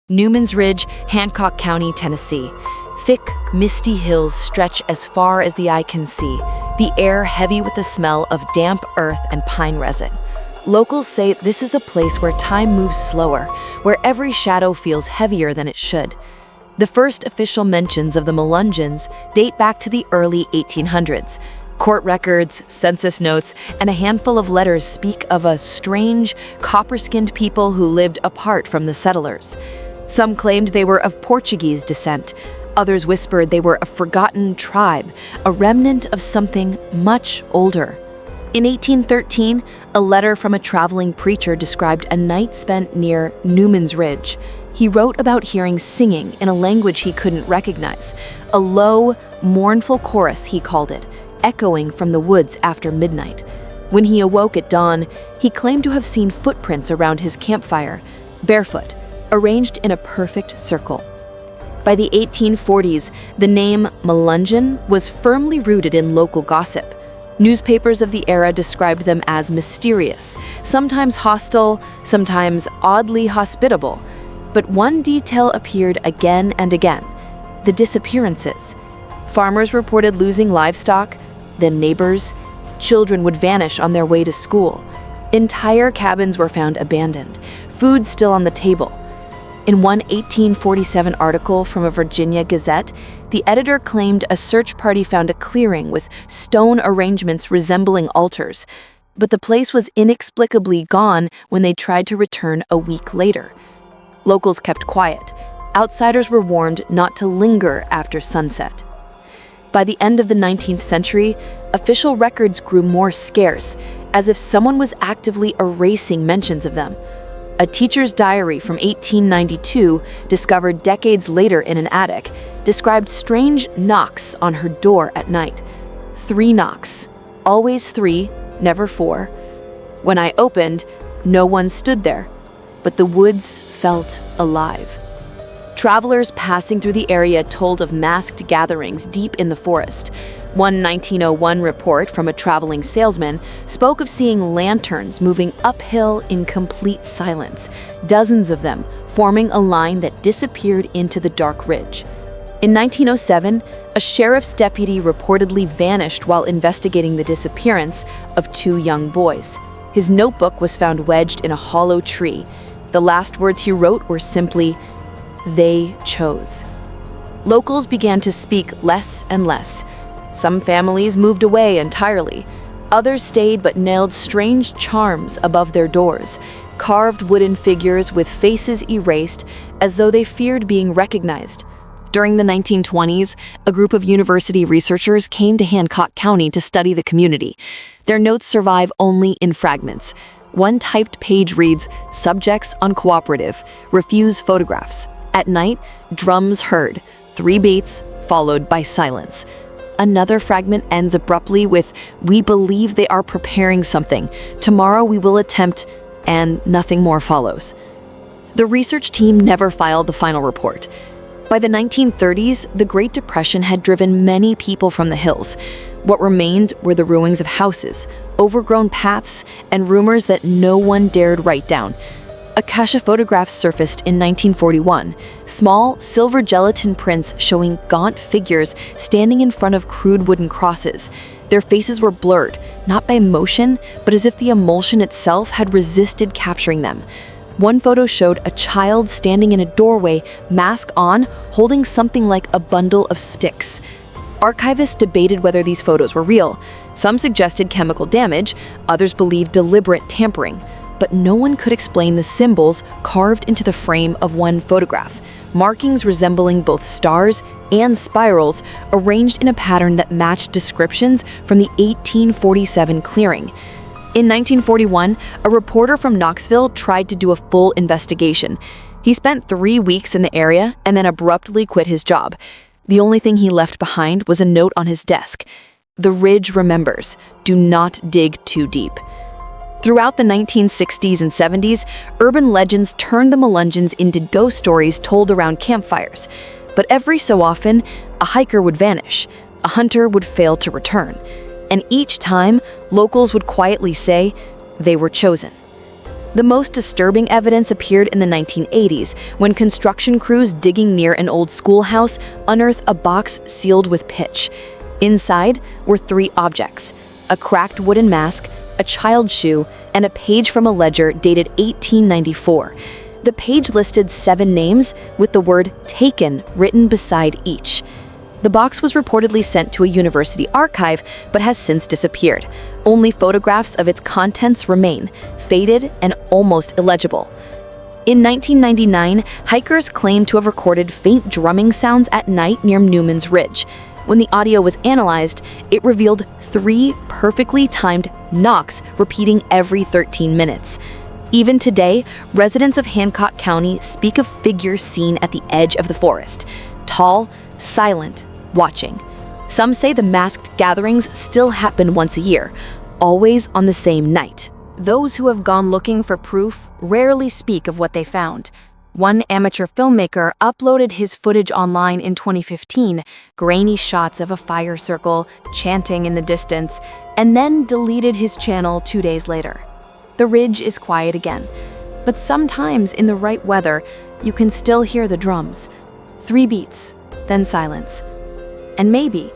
Newman's Ridge, Hancock County, Tennessee. Thick, misty hills stretch as far as the eye can see, the air heavy with the smell of damp earth and pine resin. Locals say this is a place where time moves slower, where every shadow feels heavier than it should. The first official mentions of the Melungeons date back to the early 1800s. Court records, census notes, and a handful of letters speak of a strange, copper-skinned people who lived apart from the settlers. Some claimed they were of Portuguese descent. Others whispered they were a forgotten tribe, a remnant of something much older. In 1813, a letter from a traveling preacher described a night spent near Newman's Ridge. He wrote about hearing singing in a language he couldn't recognize, a low, mournful chorus, he called it, echoing from the woods after midnight. When he awoke at dawn, he claimed to have seen footprints around his campfire, barefoot, arranged in a perfect circle. By the 1840s, the name Melungeon was firmly rooted in local gossip. Newspapers of the era described them as mysterious, sometimes hostile, sometimes oddly hospitable. But one detail appeared again and again: the disappearances. Farmers reported losing livestock, then neighbors. Children would vanish on their way to school. Entire cabins were found abandoned, food still on the table. In one 1847 article from a Virginia Gazette, the editor claimed a search party found a clearing with stone arrangements resembling altars, but the place was inexplicably gone when they tried to return a week later. Locals kept quiet. Outsiders were warned not to linger after sunset. By the end of the 19th century, official records grew more scarce, as if someone was actively erasing mentions of them. A teacher's diary from 1892, discovered decades later in an attic, described strange knocks on her door at night. 3 knocks, always 3, never 4. When I opened, no one stood there, but the woods felt alive. Travelers passing through the area told of masked gatherings deep in the forest. One 1901 report from a traveling salesman spoke of seeing lanterns moving uphill in complete silence, dozens of them forming a line that disappeared into the dark ridge. In 1907, a sheriff's deputy reportedly vanished while investigating the disappearance of 2 young boys. His notebook was found wedged in a hollow tree. The last words he wrote were simply, "They chose." Locals began to speak less and less. Some families moved away entirely. Others stayed but nailed strange charms above their doors, carved wooden figures with faces erased as though they feared being recognized. During the 1920s, a group of university researchers came to Hancock County to study the community. Their notes survive only in fragments. One typed page reads, "Subjects uncooperative, refuse photographs. At night, drums heard, 3 beats, followed by silence." Another fragment ends abruptly with, "We believe they are preparing something. Tomorrow we will attempt," and nothing more follows. The research team never filed the final report. By the 1930s, the Great Depression had driven many people from the hills. What remained were the ruins of houses, overgrown paths, and rumors that no one dared write down. Akasha photographs surfaced in 1941, small silver gelatin prints showing gaunt figures standing in front of crude wooden crosses. Their faces were blurred, not by motion, but as if the emulsion itself had resisted capturing them. One photo showed a child standing in a doorway, mask on, holding something like a bundle of sticks. Archivists debated whether these photos were real. Some suggested chemical damage, others believed deliberate tampering. But no one could explain the symbols carved into the frame of one photograph, markings resembling both stars and spirals arranged in a pattern that matched descriptions from the 1847 clearing. In 1941, a reporter from Knoxville tried to do a full investigation. He spent 3 weeks in the area and then abruptly quit his job. The only thing he left behind was a note on his desk. "The ridge remembers. Do not dig too deep." Throughout the 1960s and 70s, urban legends turned the Melungeons into ghost stories told around campfires. But every so often, a hiker would vanish, a hunter would fail to return. And each time, locals would quietly say, "They were chosen." The most disturbing evidence appeared in the 1980s, when construction crews digging near an old schoolhouse unearthed a box sealed with pitch. Inside were 3 objects: a cracked wooden mask, a child's shoe, and a page from a ledger dated 1894. The page listed 7 names with the word "taken" written beside each. The box was reportedly sent to a university archive, but has since disappeared. Only photographs of its contents remain, faded and almost illegible. In 1999, hikers claimed to have recorded faint drumming sounds at night near Newman's Ridge. When the audio was analyzed, it revealed 3 perfectly timed knocks repeating every 13 minutes. Even today, residents of Hancock County speak of figures seen at the edge of the forest, tall, silent, watching. Some say the masked gatherings still happen once a year, always on the same night. Those who have gone looking for proof rarely speak of what they found. One amateur filmmaker uploaded his footage online in 2015, grainy shots of a fire circle, chanting in the distance, and then deleted his channel 2 days later. The ridge is quiet again, but sometimes in the right weather, you can still hear the drums. 3 beats, then silence. And maybe,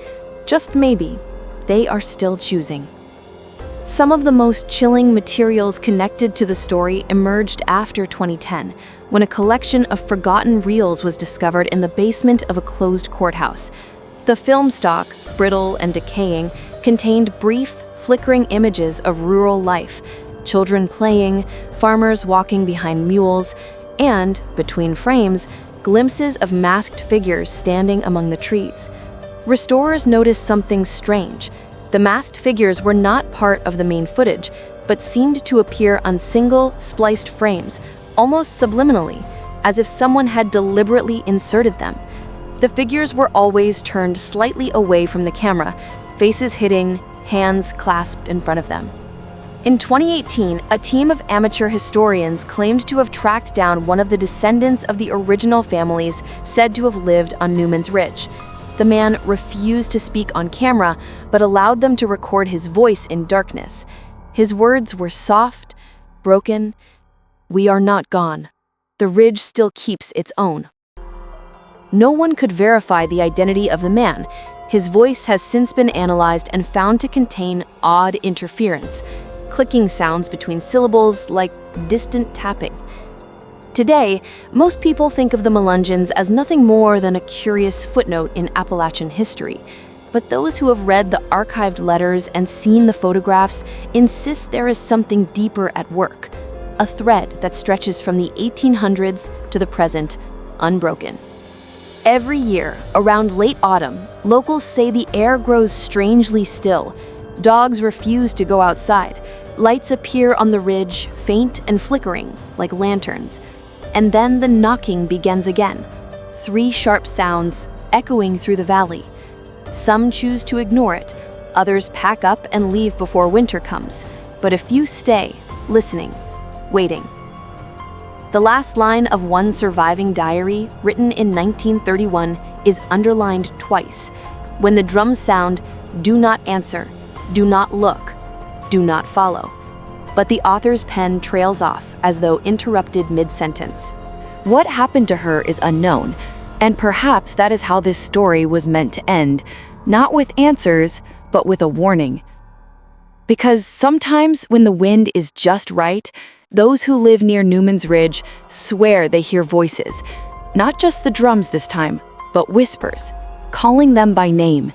just maybe, they are still choosing. Some of the most chilling materials connected to the story emerged after 2010, when a collection of forgotten reels was discovered in the basement of a closed courthouse. The film stock, brittle and decaying, contained brief, flickering images of rural life, children playing, farmers walking behind mules, and, between frames, glimpses of masked figures standing among the trees. Restorers noticed something strange. The masked figures were not part of the main footage, but seemed to appear on single, spliced frames, almost subliminally, as if someone had deliberately inserted them. The figures were always turned slightly away from the camera, faces hidden, hands clasped in front of them. In 2018, a team of amateur historians claimed to have tracked down one of the descendants of the original families said to have lived on Newman's Ridge. The man refused to speak on camera, but allowed them to record his voice in darkness. His words were soft, broken. "We are not gone. The ridge still keeps its own." No one could verify the identity of the man. His voice has since been analyzed and found to contain odd interference, clicking sounds between syllables like distant tapping. Today, most people think of the Melungeons as nothing more than a curious footnote in Appalachian history. But those who have read the archived letters and seen the photographs insist there is something deeper at work, a thread that stretches from the 1800s to the present, unbroken. Every year, around late autumn, locals say the air grows strangely still. Dogs refuse to go outside. Lights appear on the ridge, faint and flickering, like lanterns. And then the knocking begins again. 3 sharp sounds, echoing through the valley. Some choose to ignore it, others pack up and leave before winter comes. But a few stay, listening, waiting. The last line of one surviving diary, written in 1931, is underlined twice. When the drums sound, do not answer, do not look, do not follow. But the author's pen trails off as though interrupted mid-sentence. What happened to her is unknown, and perhaps that is how this story was meant to end, not with answers, but with a warning. Because sometimes when the wind is just right, those who live near Newman's Ridge swear they hear voices, not just the drums this time, but whispers, calling them by name.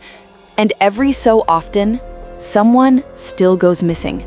And every so often, someone still goes missing.